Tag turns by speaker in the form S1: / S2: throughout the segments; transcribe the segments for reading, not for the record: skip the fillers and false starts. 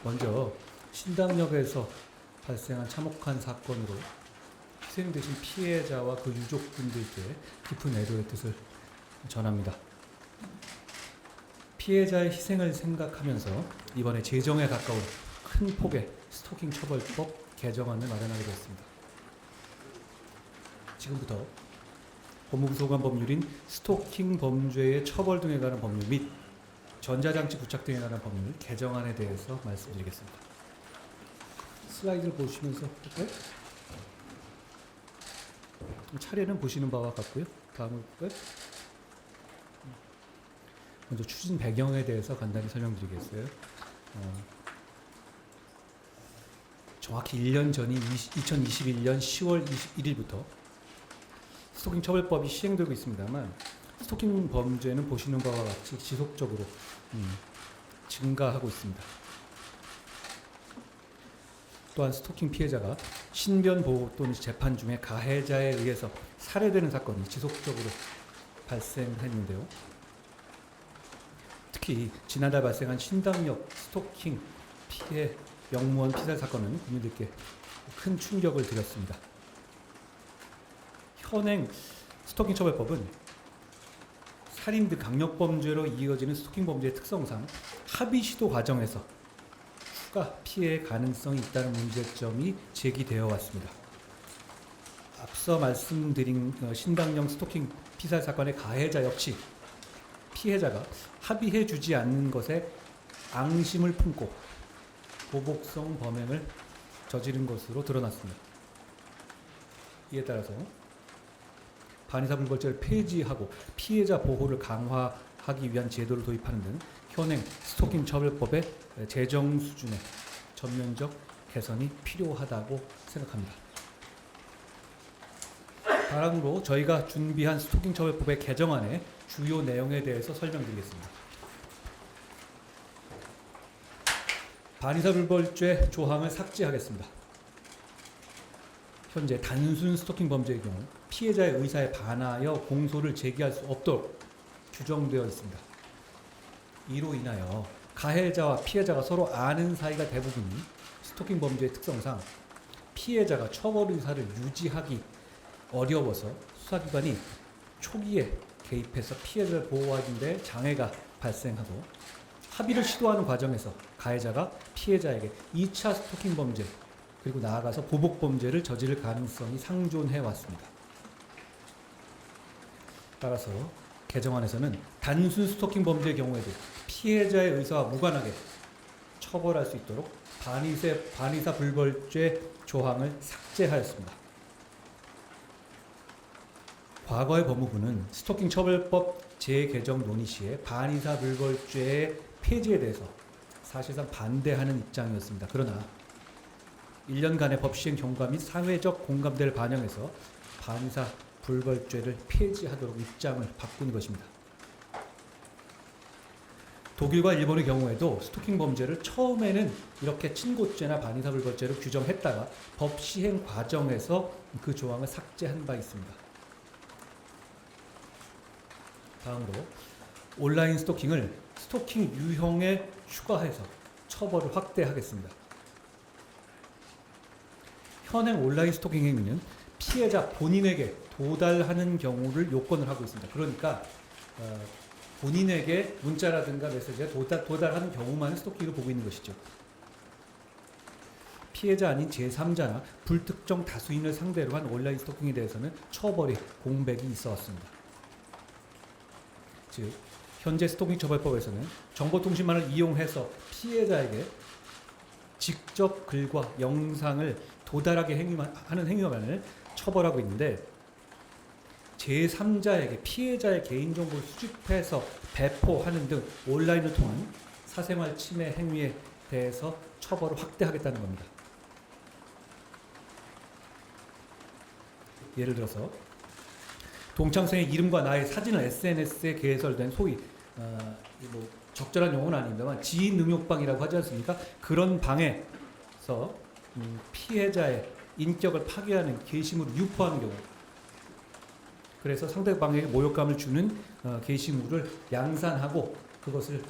S1: 먼저 신당역에서 발생한 참혹한 사건으로 희생되신 피해자와 그 유족분들께 깊은 애도의 뜻을 전합니다. 피해자의 희생을 생각하면서 이번에 제정에 가까운 큰 폭의 스토킹 처벌법 개정안을 마련하게 되었습니다. 지금부터 법무부 소관 법률인 스토킹 범죄의 처벌 등에 관한 법률 및 전자장치 부착 등에 관한 법률 개정안에 대해서 말씀드리겠습니다. 슬라이드를 보시면서 볼까요? 차례는 보시는 바와 같고요. 다음을 볼까요? 먼저 추진 배경에 대해서 간단히 설명드리겠어요. 정확히 1년 전인 2021년 10월 21일부터 스토킹 처벌법이 시행되고 있습니다만 스토킹 범죄는 보시는 바와 같이 지속적으로 증가하고 있습니다. 또한 스토킹 피해자가 신변 보호 또는 재판 중에 가해자에 의해서 살해되는 사건이 지속적으로 발생했는데요. 특히 지난달 발생한 신당역 스토킹 피해 영무원 피살 사건은 국민들께 큰 충격을 드렸습니다. 현행 스토킹 처벌법은 살인 등 강력범죄로 이어지는 스토킹 범죄의 특성상 합의 시도 과정에서 추가 피해의 가능성이 있다는 문제점이 제기되어 왔습니다. 앞서 말씀드린 신당역 스토킹 피살 사건의 가해자 역시 피해자가 합의해 주지 않는 것에 앙심을 품고 보복성 범행을 저지른 것으로 드러났습니다. 이에 따라서 반의사불벌죄를 폐지하고 피해자 보호를 강화하기 위한 제도를 도입하는 등 현행 스토킹 처벌법의 제정 수준의 전면적 개선이 필요하다고 생각합니다. 다음으로 저희가 준비한 스토킹 처벌법의 개정안의 주요 내용에 대해서 설명드리겠습니다. 반의사불벌죄 조항을 삭제하겠습니다. 현재 단순 스토킹 범죄의 경우 피해자의 의사에 반하여 공소를 제기할 수 없도록 규정되어 있습니다. 이로 인하여 가해자와 피해자가 서로 아는 사이가 대부분인 스토킹 범죄의 특성상 피해자가 처벌 의사를 유지하기 어려워서 수사기관이 초기에 개입해서 피해자를 보호하는 데 장애가 발생하고 합의를 시도하는 과정에서 가해자가 피해자에게 2차 스토킹 범죄 그리고 나아가서 보복 범죄를 저지를 가능성이 상존해 왔습니다. 따라서 개정안에서는 단순 스토킹 범죄의 경우에도 피해자의 의사와 무관하게 처벌할 수 있도록 반의사 불벌죄 조항을 삭제하였습니다. 과거의 법무부는 스토킹 처벌법 재개정 논의 시에 반의사 불벌죄의 폐지에 대해서 사실상 반대하는 입장이었습니다. 그러나 1년간의 법 시행 경과 및 사회적 공감대를 반영해서 반의사 불벌죄를 폐지하도록 입장을 바꾼 것입니다. 독일과 일본의 경우에도 스토킹 범죄를 처음에는 이렇게 친고죄나 반의사 불벌죄로 규정했다가 법 시행 과정에서 그 조항을 삭제한 바 있습니다. 다음으로 온라인 스토킹을 스토킹 유형에 추가해서 처벌을 확대하겠습니다. 현행 온라인 스토킹 행위는 피해자 본인에게 도달하는 경우를 요건을 하고 있습니다. 그러니까 본인에게 문자라든가 메시지가 도달하는 경우만 스토킹을 보고 있는 것이죠. 피해자 아닌 제3자나 불특정 다수인을 상대로 한 온라인 스토킹에 대해서는 처벌의 공백이 있어 왔습니다. 즉 현재 스토킹 처벌법에서는 정보통신망을 이용해서 피해자에게 직접 글과 영상을 도달하게 하는 행위만을 처벌하고 있는데 제3자에게 피해자의 개인정보를 수집해서 배포하는 등 온라인을 통한 사생활 침해 행위에 대해서 처벌을 확대하겠다는 겁니다. 예를 들어서 동창생의 이름과 나의 사진을 SNS에 개설된 소위 적절한 용어는 아닙니다만 지인 응용방이라고 하지 않습니까? 그런 방에서 피해자의 인격을 파괴하는 게시물을 유포하는 경우, 그래서 상대방에게 모욕감을 주는 게시물을 양산하고 그것을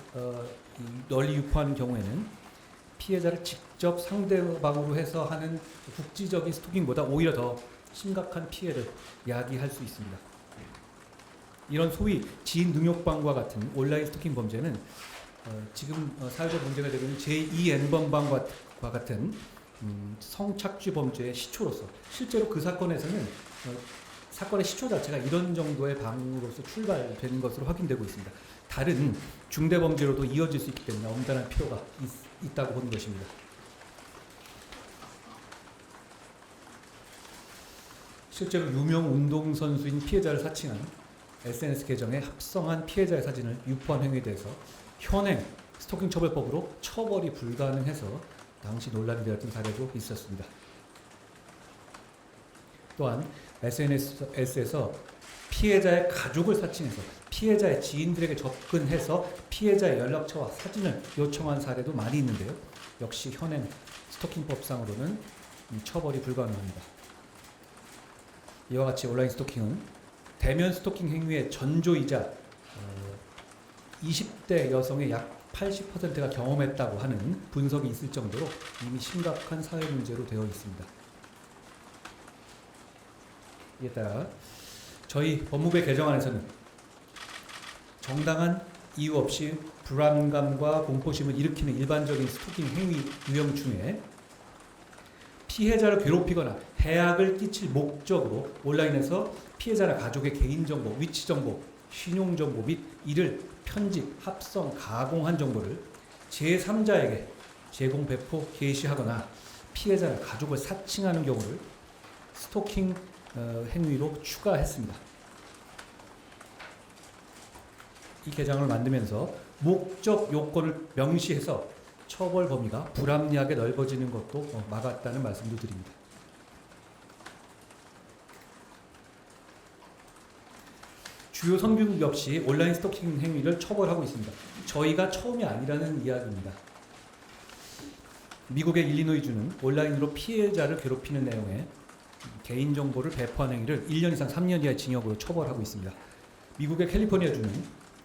S1: 널리 유포하는 경우에는 피해자를 직접 상대방으로 해서 하는 국지적인 스토킹보다 오히려 더 심각한 피해를 야기할 수 있습니다. 이런 소위 지인 능욕방과 같은 온라인 스토킹 범죄는 지금 사회적 문제가 되고 있는 제2N번방과 같은 성착취 범죄의 시초로서 실제로 그 사건에서는 사건의 시초 자체가 이런 정도의 방으로서 출발되는 것으로 확인되고 있습니다. 다른 중대 범죄로도 이어질 수 있기 때문에 엄단할 필요가 있다고 보는 것입니다. 실제로 유명 운동선수인 피해자를 사칭한 SNS 계정에 합성한 피해자의 사진을 유포한 행위에 대해서 현행 스토킹 처벌법으로 처벌이 불가능해서 당시 논란이 되었던 사례도 있었습니다. 또한 SNS에서 피해자의 가족을 사칭해서 피해자의 지인들에게 접근해서 피해자의 연락처와 사진을 요청한 사례도 많이 있는데요. 역시 현행 스토킹법상으로는 처벌이 불가능합니다. 이와 같이 온라인 스토킹은 대면 스토킹 행위의 전조이자 20대 여성의 약 80%가 경험했다고 하는 분석이 있을 정도로 이미 심각한 사회 문제로 되어 있습니다. 이에 따라 저희 법무부의 개정안에서는 정당한 이유 없이 불안감과 공포심을 일으키는 일반적인 스토킹 행위 유형 중에 피해자를 괴롭히거나 해악을 끼칠 목적으로 온라인에서 피해자나 가족의 개인정보, 위치정보, 신용정보 및 이를 편집, 합성, 가공한 정보를 제3자에게 제공, 배포, 게시하거나 피해자나 가족을 사칭하는 경우를 스토킹 행위로 추가했습니다. 이 개정을 만들면서 목적 요건을 명시해서 처벌 범위가 불합리하게 넓어지는 것도 막았다는 말씀도 드립니다. 주요 선진국 역시 온라인 스토킹 행위를 처벌하고 있습니다. 저희가 처음이 아니라는 이야기입니다. 미국의 일리노이주는 온라인으로 피해자를 괴롭히는 내용의 개인정보를 배포한 행위를 1년 이상 3년 이하의 징역으로 처벌하고 있습니다. 미국의 캘리포니아주는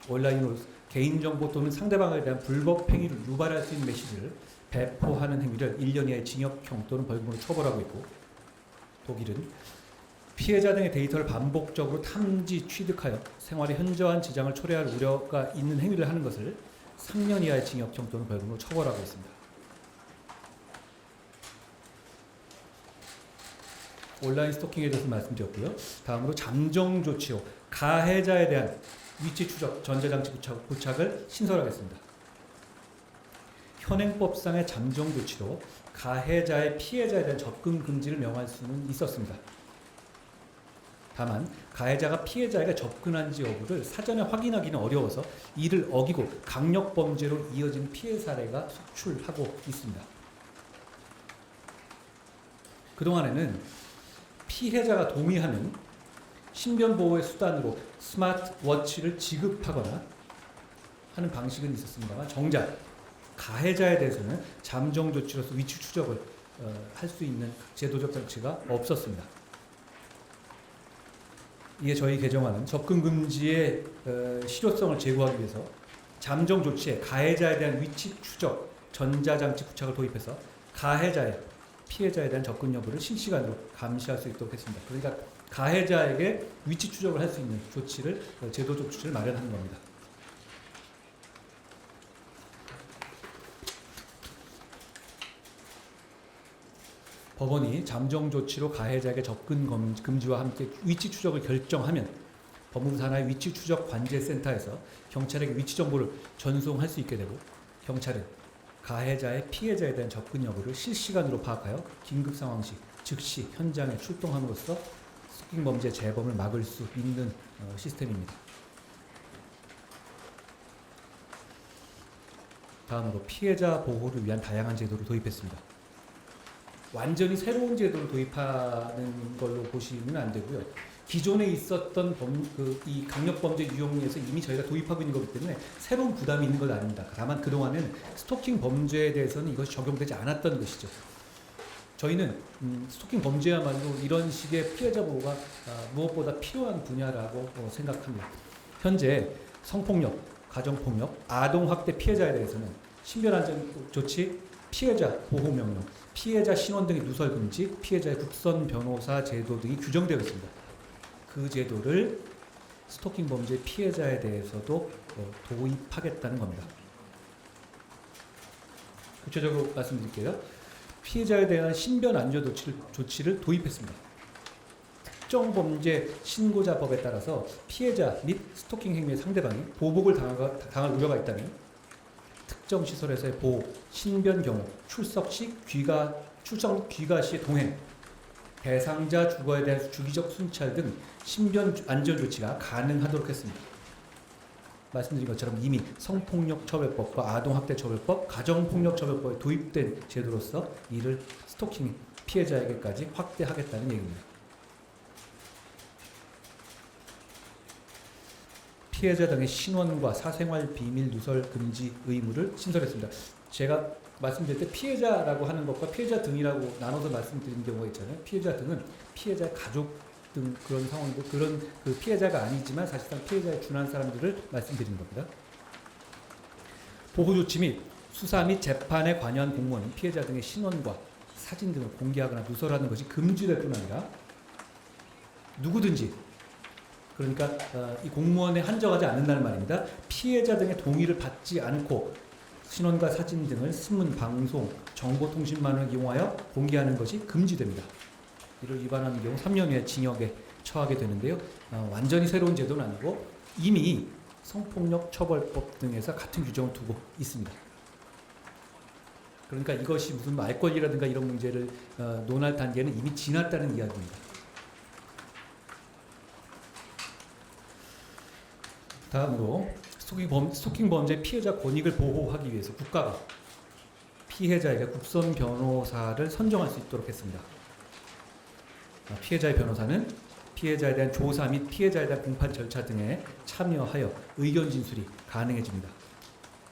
S1: 온라인으로 개인정보 또는 상대방에 대한 불법 행위를 유발할 수 있는 메시지를 배포하는 행위를 1년 이하의 징역형 또는 벌금으로 처벌하고 있고, 독일은 피해자 등의 데이터를 반복적으로 탐지, 취득하여 생활에 현저한 지장을 초래할 우려가 있는 행위를 하는 것을 3년 이하의 징역형 또는 벌금으로 처벌하고 있습니다. 온라인 스토킹에 대해서 말씀드렸고요. 다음으로 잠정 조치로 가해자에 대한 위치 추적, 전자장치 부착을 신설하겠습니다. 현행법상의 잠정 조치로 가해자의 피해자에 대한 접근 금지를 명할 수는 있었습니다. 다만 가해자가 피해자에게 접근한지 여부를 사전에 확인하기는 어려워서 이를 어기고 강력범죄로 이어진 피해 사례가 속출하고 있습니다. 그동안에는 피해자가 동의하는 신변보호의 수단으로 스마트워치를 지급하거나 하는 방식은 있었습니다만 정작 가해자에 대해서는 잠정 조치로서 위치 추적을 할 수 있는 제도적 장치가 없었습니다. 이에 저희 개정안은 접근 금지의 실효성을 제고하기 위해서 잠정 조치에 가해자에 대한 위치 추적 전자장치 부착을 도입해서 가해자의 피해자에 대한 접근 여부를 실시간으로 감시할 수 있도록 했습니다. 그러니까 가해자에게 위치 추적을 할 수 있는 조치를 제도적 조치를 마련하는 겁니다. 법원이 잠정 조치로 가해자에게 접근 금지와 함께 위치 추적을 결정하면 법무부 산하의 위치 추적 관제센터에서 경찰에게 위치 정보를 전송할 수 있게 되고, 경찰은 가해자의 피해자에 대한 접근 여부를 실시간으로 파악하여 긴급 상황 시 즉시 현장에 출동함으로써 스토킹 범죄 재범을 막을 수 있는 시스템입니다. 다음으로 피해자 보호를 위한 다양한 제도를 도입했습니다. 완전히 새로운 제도를 도입하는 걸로 보시면 안 되고요. 기존에 있었던 이 강력범죄 유형에서 이미 저희가 도입하고 있는 거기 때문에 새로운 부담이 있는 건 아닙니다. 다만 그동안은 스토킹 범죄에 대해서는 이것이 적용되지 않았던 것이죠. 저희는 스토킹 범죄야말로 이런 식의 피해자 보호가 무엇보다 필요한 분야라고 생각합니다. 현재 성폭력, 가정폭력, 아동학대 피해자에 대해서는 신변안전 조치, 피해자 보호명령, 피해자 신원 등의 누설 금지, 피해자의 국선 변호사 제도 등이 규정되어 있습니다. 그 제도를 스토킹 범죄 피해자에 대해서도 도입하겠다는 겁니다. 구체적으로 말씀드릴게요. 피해자에 대한 신변 안전 조치를 도입했습니다. 특정 범죄 신고자법에 따라서 피해자 및 스토킹 행위의 상대방이 보복을 당할 우려가 있다면 특정 시설에서의 보호, 신변 경우, 출석 귀가 시의 동행, 대상자 주거에 대한 주기적 순찰 등 신변 안전 조치가 가능하도록 했습니다. 말씀드린 것처럼 이미 성폭력처벌법과 아동학대처벌법, 가정폭력처벌법에 도입된 제도로서 이를 스토킹 피해자에게까지 확대하겠다는 얘기입니다. 피해자 등의 신원과 사생활 비밀 누설 금지 의무를 신설했습니다. 제가 말씀드릴 때 피해자라고 하는 것과 피해자 등이라고 나눠서 말씀드린 경우가 있잖아요. 피해자 등은 피해자의 가족 등 그런 상황이고 그런 그 피해자가 아니지만 사실상 피해자에 준한 사람들을 말씀드린 겁니다. 보호 조치 및 수사 및 재판에 관여한 공무원은 피해자 등의 신원과 사진 등을 공개하거나 누설하는 것이 금지될 뿐 아니라 누구든지 그러니까 이 공무원에 한정하지 않는다는 말입니다. 피해자 등의 동의를 받지 않고 신원과 사진 등을 신문, 방송, 정보통신망을 이용하여 공개하는 것이 금지됩니다. 이를 위반하는 경우 3년의 징역에 처하게 되는데요. 완전히 새로운 제도는 아니고 이미 성폭력처벌법 등에서 같은 규정을 두고 있습니다. 그러니까 이것이 무슨 알 권리라든가 이런 문제를 논할 단계는 이미 지났다는 이야기입니다. 다음으로 스토킹 범죄 피해자 권익을 보호하기 위해서 국가가 피해자에게 국선 변호사를 선정할 수 있도록 했습니다. 피해자의 변호사는 피해자에 대한 조사 및 피해자에 대한 공판 절차 등에 참여하여 의견 진술이 가능해집니다.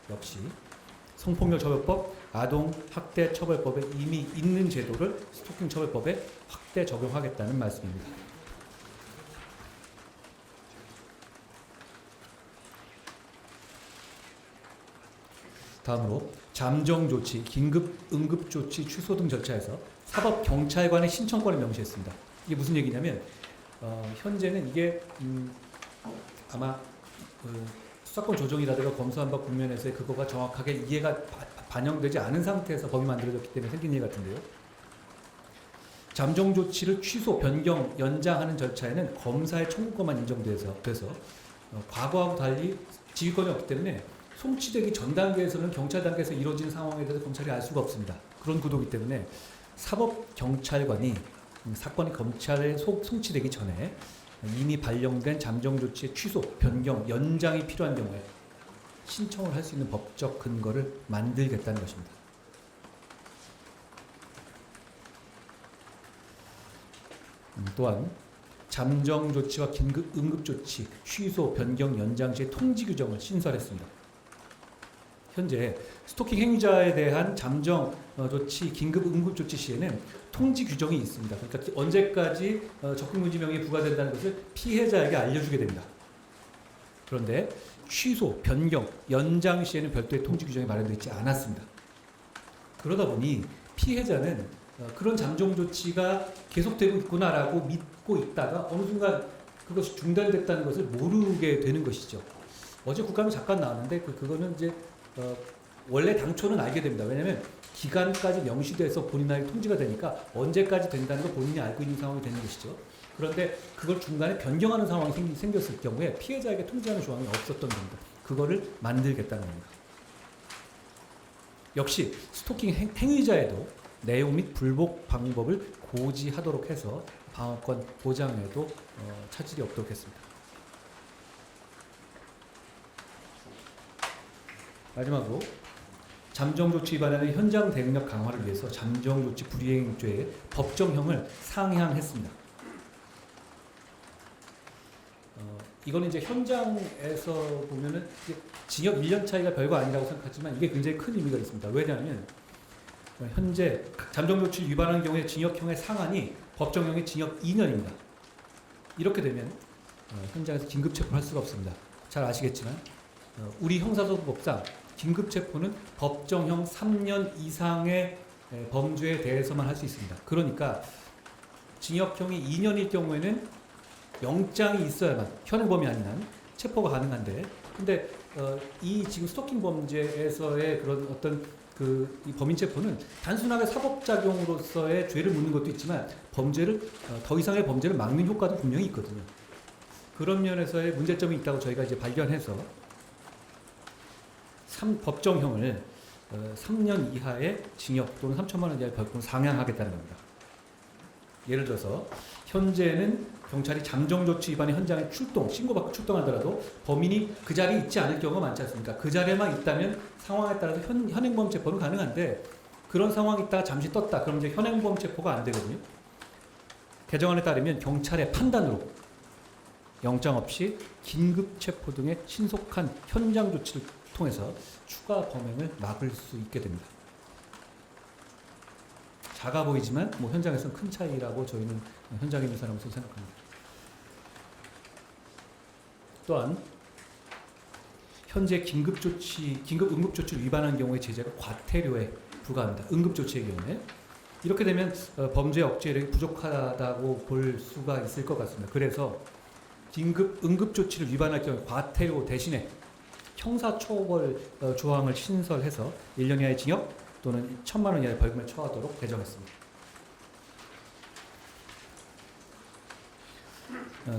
S1: 역시 성폭력처벌법, 아동학대처벌법에 이미 있는 제도를 스토킹처벌법에 확대 적용하겠다는 말씀입니다. 다음으로 잠정조치, 긴급응급조치 취소 등 절차에서 사법경찰관의 신청권을 명시했습니다. 이게 무슨 얘기냐면 현재는 이게 아마 수사권 조정이라든가 검수완박 국면에서의 그거가 정확하게 이해가 반영되지 않은 상태에서 법이 만들어졌기 때문에 생긴 일 같은데요. 잠정조치를 취소, 변경, 연장하는 절차에는 검사의 청구권만 인정돼서 과거하고 달리 지휘권이 없기 때문에 송치되기 전 단계에서는 경찰 단계에서 이루어진 상황에 대해서 검찰이 알 수가 없습니다. 그런 구도이기 때문에 사법경찰관이 사건이 검찰에 송치되기 전에 이미 발령된 잠정조치의 취소, 변경, 연장이 필요한 경우에 신청을 할 수 있는 법적 근거를 만들겠다는 것입니다. 또한 잠정조치와 긴급응급조치, 취소, 변경, 연장 시의 통지 규정을 신설했습니다. 현재 스토킹 행위자에 대한 잠정 조치, 긴급 응급 조치 시에는 통지 규정이 있습니다. 그러니까 언제까지 적금금지 명령이 부과된다는 것을 피해자에게 알려주게 됩니다. 그런데 취소, 변경, 연장 시에는 별도의 통지 규정이 마련되어 있지 않았습니다. 그러다 보니 피해자는 그런 잠정 조치가 계속되고 있구나라고 믿고 있다가 어느 순간 그것이 중단됐다는 것을 모르게 되는 것이죠. 어제 국감에 잠깐 나왔는데 그거는 이제 원래 당초는 알게 됩니다. 왜냐하면 기간까지 명시돼서 본인에게 통지가 되니까 언제까지 된다는 걸 본인이 알고 있는 상황이 되는 것이죠. 그런데 그걸 중간에 변경하는 상황이 생겼을 경우에 피해자에게 통지하는 조항이 없었던 겁니다. 그거를 만들겠다는 겁니다. 역시 스토킹 행위자에도 내용 및 불복 방법을 고지하도록 해서 방어권 보장에도 차질이 없도록 했습니다. 마지막으로 잠정조치 위반에는 현장 대응력 강화를 위해서 잠정조치 불이행죄의 법정형을 상향했습니다. 이거는 이제 현장에서 보면은 징역 1년 차이가 별거 아니라고 생각하지만 이게 굉장히 큰 의미가 있습니다. 왜냐하면 현재 잠정조치를 위반하는 경우에 징역형의 상한이 법정형의 징역 2년입니다. 이렇게 되면 현장에서 긴급 체포를 할 수가 없습니다. 잘 아시겠지만 우리 형사소송법상 긴급 체포는 법정형 3년 이상의 범죄에 대해서만 할 수 있습니다. 그러니까 징역형이 2년일 경우에는 영장이 있어야만 현행범이 아닌 한 체포가 가능한데, 근데 이 지금 스토킹 범죄에서의 그런 어떤 이 범인 체포는 단순하게 사법작용으로서의 죄를 묻는 것도 있지만 범죄를 더 이상의 범죄를 막는 효과도 분명히 있거든요. 그런 면에서의 문제점이 있다고 저희가 이제 발견해서 법정형을 3년 이하의 징역 또는 3천만 원 이하의 벌금을 상향하겠다는 겁니다. 예를 들어서 현재는 경찰이 잠정조치 위반의 현장에 신고받고 출동하더라도 범인이 그 자리에 있지 않을 경우가 많지 않습니까? 그 자리에만 있다면 상황에 따라서 현행범 체포는 가능한데, 그런 상황이 있다가 잠시 떴다. 그럼 이제 현행범 체포가 안 되거든요. 개정안에 따르면 경찰의 판단으로 영장 없이 긴급 체포 등의 신속한 현장 조치를 통해서 추가 범행을 막을 수 있게 됩니다. 작아 보이지만 현장에서는 큰 차이라고 저희는 현장에 있는 사람으로서 생각합니다. 또한 현재 긴급 응급조치를 위반한 경우의 제재가 과태료에 불과합니다. 응급조치의 경우에. 이렇게 되면 범죄 억제력이 부족하다고 볼 수가 있을 것 같습니다. 그래서 응급조치를 위반할 경우 과태료 대신에 형사처벌 조항을 신설해서 1년 이하의 징역 또는 1,000만 원 이하의 벌금을 처하도록 개정했습니다.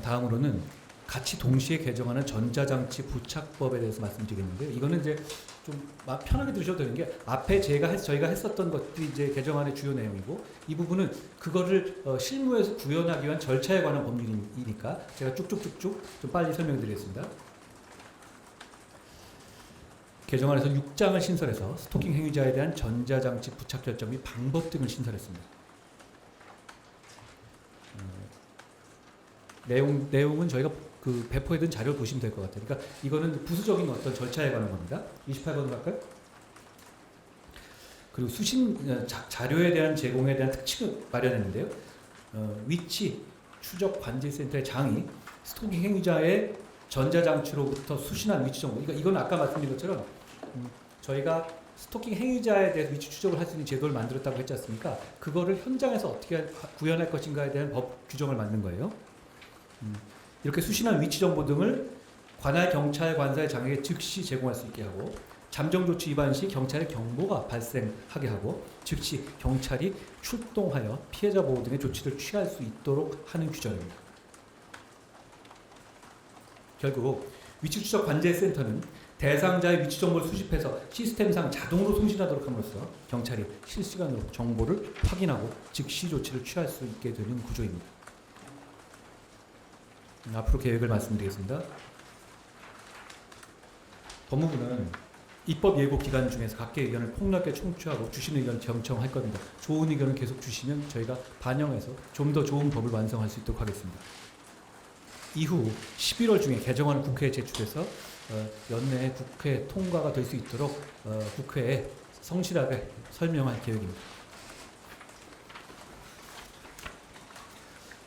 S1: 다음으로는 같이 동시에 개정하는 전자장치 부착법에 대해서 말씀드리겠는데요. 이거는 이제 좀 편하게 들으셔도 되는 게, 앞에 저희가 했었던 것들이 이제 개정안의 주요 내용이고, 이 부분은 그거를 실무에서 구현하기 위한 절차에 관한 법률이니까 제가 쭉쭉쭉쭉 좀 빨리 설명드리겠습니다. 개정안에서 6장을 신설해서 스토킹 행위자에 대한 전자장치 부착 결정 및 방법 등을 신설했습니다. 내용은 저희가 배포해둔 자료를 보시면 될 것 같아요. 그러니까 이거는 부수적인 어떤 절차에 관한 겁니다. 28번 갈까요? 그리고 자료에 대한 제공에 대한 특징을 마련했는데요. 위치 추적 관제센터의 장이 스토킹 행위자의 전자장치로부터 수신한 위치 정보. 그러니까 이건 아까 말씀드린 것처럼 저희가 스토킹 행위자에 대해서 위치 추적을 할 수 있는 제도를 만들었다고 했지 않습니까? 그거를 현장에서 어떻게 구현할 것인가에 대한 법 규정을 만든 거예요. 이렇게 수신한 위치 정보 등을 관할 경찰 관사의 장에게 즉시 제공할 수 있게 하고, 잠정조치 위반 시 경찰의 경보가 발생하게 하고 즉시 경찰이 출동하여 피해자 보호 등의 조치를 취할 수 있도록 하는 규정입니다. 결국 위치 추적 관제센터는 대상자의 위치 정보를 수집해서 시스템상 자동으로 송신하도록 함으로써 경찰이 실시간으로 정보를 확인하고 즉시 조치를 취할 수 있게 되는 구조입니다. 앞으로 계획을 말씀드리겠습니다. 법무부는 입법 예고 기간 중에서 각계 의견을 폭넓게 청취하고 주신 의견을 경청할 겁니다. 좋은 의견을 계속 주시면 저희가 반영해서 좀 더 좋은 법을 완성할 수 있도록 하겠습니다. 이후 11월 중에 개정안을 국회에 제출해서 연내에 국회 통과가 될 수 있도록 국회에 성실하게 설명할 계획입니다.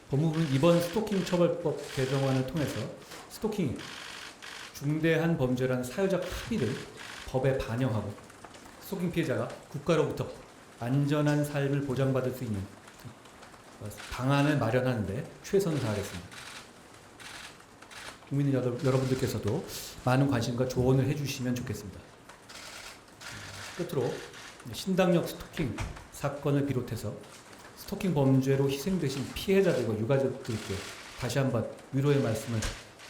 S1: 법무부는 이번 스토킹 처벌법 개정안을 통해서 스토킹이 중대한 범죄라는 사회적 합의를 법에 반영하고 스토킹 피해자가 국가로부터 안전한 삶을 보장받을 수 있는 방안을 마련하는 데 최선을 다하겠습니다. 국민 여러분들께서도 많은 관심과 조언을 해주시면 좋겠습니다. 끝으로 신당역 스토킹 사건을 비롯해서 스토킹 범죄로 희생되신 피해자들과 유가족들께 다시 한번 위로의 말씀을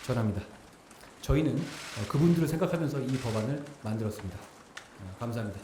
S1: 전합니다. 저희는 그분들을 생각하면서 이 법안을 만들었습니다. 감사합니다.